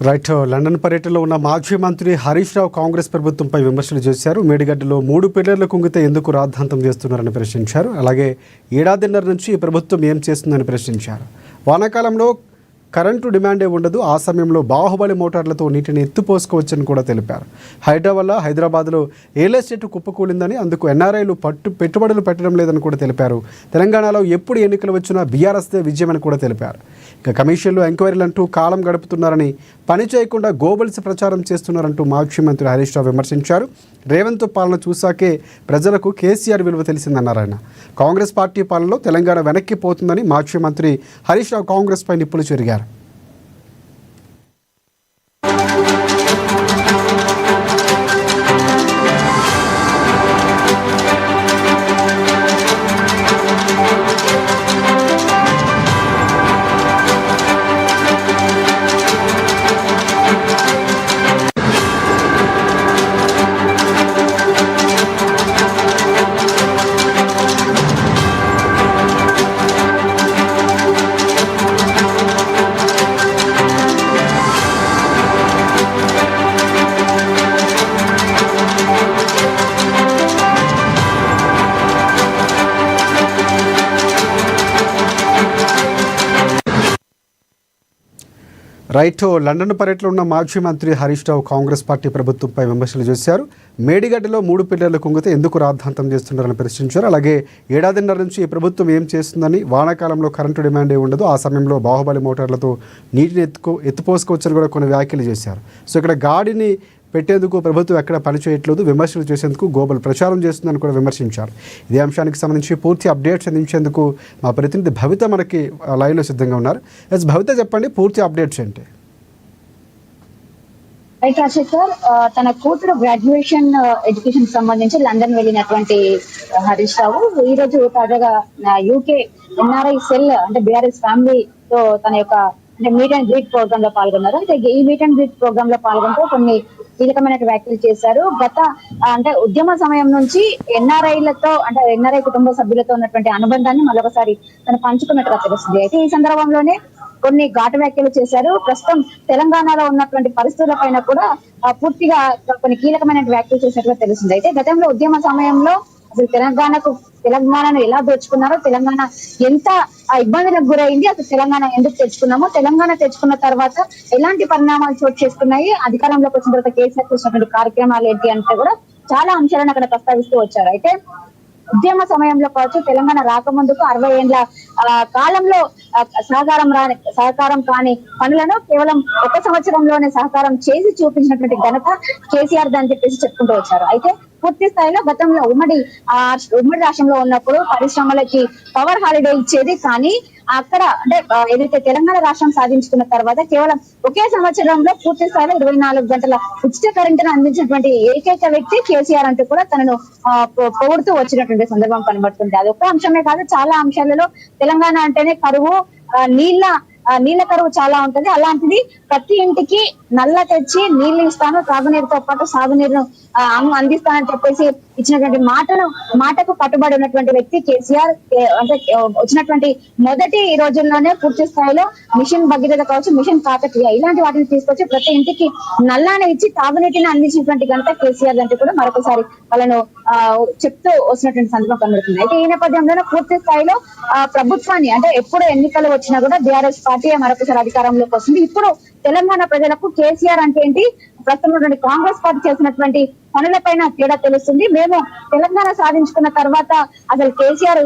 Right. London పర్యటనలో ఉన్న మాజీ మంత్రి హరీష్ రావు కాంగ్రెస్ ప్రభుత్వంపై విమర్శలు చేశారు. మేడిగడ్డలో 3 పిల్లర్లు కుంగితే ఎందుకు రాద్ధాంతం చేస్తున్నారని ప్రశ్నించారు. అలాగే ఏడాదిన్నర నుంచి ఈ ప్రభుత్వం ఏం చేస్తుందని ప్రశ్నించారు. వానాకాలంలో కరెంటు డిమాండే ఉండదు, ఆ సమయంలో బాహుబలి మోటార్లతో నీటిని ఎత్తుపోసుకోవచ్చని కూడా తెలిపారు. హైడ్రా వల్ల హైదరాబాద్లో రియల్ ఎస్టేట్ కుప్పకూలిందని, అందుకు ఎన్ఆర్ఐలు పెట్టుబడులు పెట్టడం లేదని కూడా తెలిపారు. తెలంగాణలో ఎప్పుడు ఎన్నికలు వచ్చినా బీఆర్ఎస్దే విజయమని కూడా తెలిపారు. ఇక కమిషన్లు, ఎంక్వైరీలు అంటూ కాలం గడుపుతున్నారని, పని చేయకుండా గోబల్స్ ప్రచారం చేస్తున్నారంటూ మాజీ మంత్రి హరీష్ రావు విమర్శించారు. రేవంత్ పాలన చూసాకే ప్రజలకు కేసీఆర్ విలువ తెలిసిందన్నారు ఆయన. కాంగ్రెస్ పార్టీ పాలనలో తెలంగాణ వెనక్కిపోతుందని మాజీ మంత్రి హరీష్ రావు కాంగ్రెస్పై నిప్పులు చెరిగారు. రైట్. లండన్ పర్యటనలో ఉన్న మాజీ మంత్రి హరీష్ రావు కాంగ్రెస్ పార్టీ ప్రభుత్వంపై విమర్శలు చేశారు. మేడిగడ్డలో 3 పిల్లర్లు కుంగితే ఎందుకు రాద్ధాంతం చేస్తున్నారని ప్రశ్నించారు. అలాగే ఏడాదిన్నర నుంచి ఈ ప్రభుత్వం ఏం చేస్తుందని, వానాకాలంలో కరెంటు డిమాండే ఉండదు, ఆ సమయంలో బాహుబలి మోటార్లతో నీటిని ఎత్తుపోసుకోవచ్చని కూడా కొన్ని వ్యాఖ్యలు చేశారు. సో ఇక్కడ గాడిని పెట్టేందుకు ప్రభుత్వం ఎక్కడ పనిచేయట్లేదు, విమర్శలు చేసేందుకు గోబల్ ప్రచారం చేస్తుందని కూడా విమర్శించారు. ఇదే అంశానికి సంబంధించి పూర్తి అప్డేట్స్ అందించేందుకు మా ప్రతినిధి భవిత మనకి లైవ్లో సిద్ధంగా ఉన్నారు. ఎస్ భవిత, చెప్పండి పూర్తి అప్డేట్స్ ఏంటి? రైట్ రాజశేఖర్, తన కూతురు గ్రాడ్యుయేషన్ ఎడ్యుకేషన్ సంబంధించి లండన్ వెళ్ళినటువంటి హరీష్ రావు ఈ రోజు తాజాగా యూకే ఎన్ఆర్ఐ సెల్ అంటే బీఆర్ఎస్ ఫ్యామిలీతో తన యొక్క అంటే మీట్ అండ్ గ్రీట్ ప్రోగ్రామ్ లో పాల్గొన్నారు. అయితే ఈ మీట్ అండ్ గ్రీట్ ప్రోగ్రామ్ లో పాల్గొంటూ కొన్ని కీలకమైన వ్యాఖ్యలు చేశారు. అంటే ఉద్యమ సమయం నుంచి ఎన్ఆర్ఐలతో అంటే ఎన్ఆర్ఐ కుటుంబ సభ్యులతో ఉన్నటువంటి అనుబంధాన్ని మరొకసారి తను పంచుకున్నట్టుగా తెలుస్తుంది. అయితే ఈ సందర్భంలోనే కొన్ని ఘాటు వ్యాఖ్యలు చేశారు. ప్రస్తుతం తెలంగాణలో ఉన్నటువంటి పరిస్థితుల పైన కూడా పూర్తిగా కొన్ని కీలకమైన వ్యాఖ్యలు చేసినట్టుగా తెలుస్తుంది. అయితే గతంలో ఉద్యమ సమయంలో అసలు తెలంగాణను ఎలా దోచుకున్నారో, తెలంగాణ ఎంత ఇబ్బందులకు గురైంది, అసలు తెలంగాణ ఎందుకు తెచ్చుకున్నామో, తెలంగాణ తెచ్చుకున్న తర్వాత ఎలాంటి పరిణామాలు చోటు చేసుకున్నాయి, అధికారంలోకి వచ్చిన తర్వాత కేసీఆర్ చేసినటువంటి కార్యక్రమాలు ఏంటి అంటే కూడా చాలా అంశాలను అక్కడ ప్రస్తావిస్తూ వచ్చారు. అయితే ఉద్యమ సమయంలో కావచ్చు, తెలంగాణ రాకముందుకు 60 ఏళ్ల కాలంలో సహకారం కాని పనులను కేవలం 1 సంవత్సరంలోనే సహకారం చేసి చూపించినటువంటి ఘనత కేసీఆర్ అని చెప్పేసి చెప్పుకుంటూ వచ్చారు. అయితే పూర్తి స్థాయిలో గతంలో ఉమ్మడి రాష్ట్రంలో ఉన్నప్పుడు పరిశ్రమలకి పవర్ హాలిడే ఇచ్చేది, కానీ అక్కడ అంటే ఏదైతే తెలంగాణ రాష్ట్రం సాధించుకున్న తర్వాత కేవలం ఒకే సంవత్సరంలో పూర్తి స్థాయిలో 24 గంటల ఉచిత కరెంటును అందించినటువంటి ఏకైక వ్యక్తి కేసీఆర్ అంటూ కూడా తనను పొగుడుతూ వచ్చినటువంటి సందర్భం కనబడుతుంది. అది ఒక్క అంశమే కాదు, చాలా అంశాలలో తెలంగాణ అంటేనే కరువు, నీళ్ల కరువు చాలా ఉంటుంది. అలాంటిది ప్రతి ఇంటికి నల్ల తెచ్చి నీళ్లు ఇస్తాను, తాగునీరుతో పాటు సాగునీరును అందిస్తానని చెప్పేసి ఇచ్చినటువంటి మాటకు కట్టుబడి ఉన్నటువంటి వ్యక్తి కేసీఆర్. అంటే వచ్చినటువంటి మొదటి రోజుల్లోనే పూర్తి స్థాయిలో మిషన్ భగీరథ కావచ్చు, మిషన్ కాకతీయ ఇలాంటి వాటిని తీసుకొచ్చి ప్రతి ఇంటికి నల్లాన్ని ఇచ్చి తాగునీటిని అందించినటువంటి ఘనత కేసీఆర్ అంటే కూడా మరొకసారి వాళ్ళను చెప్తూ వస్తున్నటువంటి సందర్భం కనబడుతుంది. అయితే ఈ నేపథ్యంలోనే పూర్తి స్థాయిలో ప్రభుత్వాన్ని అంటే ఎప్పుడు ఎన్నికలు వచ్చినా కూడా బీఆర్ఎస్ పార్టీ మరొకసారి అధికారంలోకి వస్తుంది. ఇప్పుడు తెలంగాణ ప్రజలకు కేసీఆర్ అంటే ఏంటి, ప్రస్తుతం కాంగ్రెస్ పార్టీ చేసినటువంటి పనులపైన తేడా తెలుస్తుంది. మేము తెలంగాణ సాధించుకున్న తర్వాత అసలు కేసీఆర్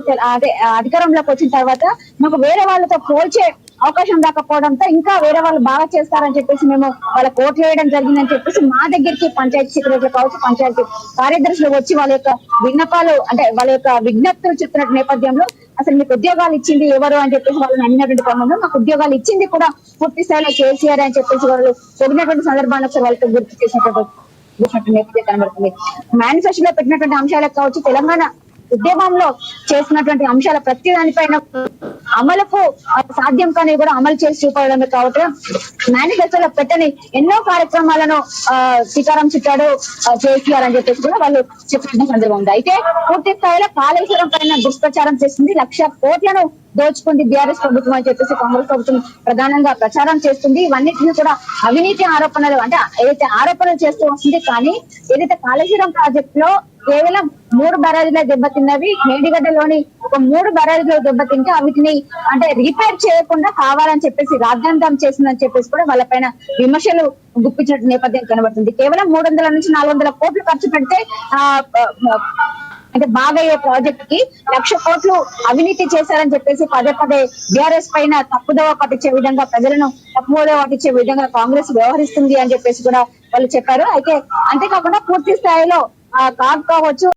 అధికారంలోకి వచ్చిన తర్వాత మాకు వేరే వాళ్ళతో పోల్చే అవకాశం రాకపోవడంతో ఇంకా వేరే వాళ్ళు బాగా చేస్తారని చెప్పేసి మేము వాళ్ళ కోట్లు వేయడం జరిగిందని చెప్పేసి మా దగ్గరికి పంచాయతీ సెక్రటరీ కావచ్చు, పంచాయతీ కార్యదర్శులు వచ్చి వాళ్ళ యొక్క విజ్ఞప్తులు చెప్తున్న నేపథ్యంలో అసలు మీకు ఉద్యోగాలు ఇచ్చింది ఎవరు అని చెప్పేసి వాళ్ళని అడిగినటువంటి క్రమంలో మాకు ఉద్యోగాలు ఇచ్చింది కూడా పూర్తి స్థాయిలో కేసీఆర్ అని చెప్పేసి వాళ్ళు పొగినటువంటి సందర్భాన్ని ఒకసారి వాళ్ళతో గుర్తు చేసినటువంటి నేపథ్యం కనబడుతుంది. మేనిఫెస్టోలో పెట్టినటువంటి అంశాలకు కావచ్చు, తెలంగాణ ఉద్యమంలో చేసినటువంటి అంశాల ప్రతి దానిపైన అమలుకు సాధ్యం కానీ కూడా అమలు చేసి చూపడమే కాబట్టి మేనిఫెస్టోలో పెట్టని ఎన్నో కార్యక్రమాలను శ్రీకారం చుట్టాడు కేసీఆర్ అని చెప్పేసి కూడా వాళ్ళు చెప్పిన సందర్భం ఉంది. అయితే పూర్తి స్థాయిలో కాళేశ్వరం పైన దుష్ప్రచారం చేస్తుంది, 1,00,000 కోట్లను దోచుకుంది బీఆర్ఎస్ ప్రభుత్వం అని చెప్పేసి కాంగ్రెస్ ప్రభుత్వం ప్రధానంగా ప్రచారం చేస్తుంది. ఇవన్నిటిని కూడా అవినీతి ఆరోపణలు అంటే ఏదైతే ఆరోపణలు చేస్తూ వస్తుంది, కానీ ఏదైతే కాళేశ్వరం ప్రాజెక్ట్ లో కేవలం 3 బ్యారేజ్లే దెబ్బతిన్నవి, మేడిగడ్డలోని ఒక 3 బ్యారేజ్లు దెబ్బతింటే వీటిని అంటే రిపేర్ చేయకుండా కావాలని చెప్పేసి రాద్ధాంతం చేసిందని చెప్పేసి కూడా వాళ్ళపైన విమర్శలు గుప్పించిన నేపథ్యం కనబడుతుంది. కేవలం 300 నుంచి 400 కోట్లు ఖర్చు పెడితే అంటే బాగయ్యే ప్రాజెక్ట్ కి 1,00,000 కోట్లు అవినీతి చేశారని చెప్పేసి పదే పదే బీఆర్ఎస్ పైన తప్పుదోవ పట్టించే విధంగా, ప్రజలను తప్పుదోవ పట్టించే విధంగా కాంగ్రెస్ వ్యవహరిస్తుంది అని చెప్పేసి కూడా వాళ్ళు చెప్పారు. అయితే అంతేకాకుండా పూర్తి స్థాయిలో కావచ్చు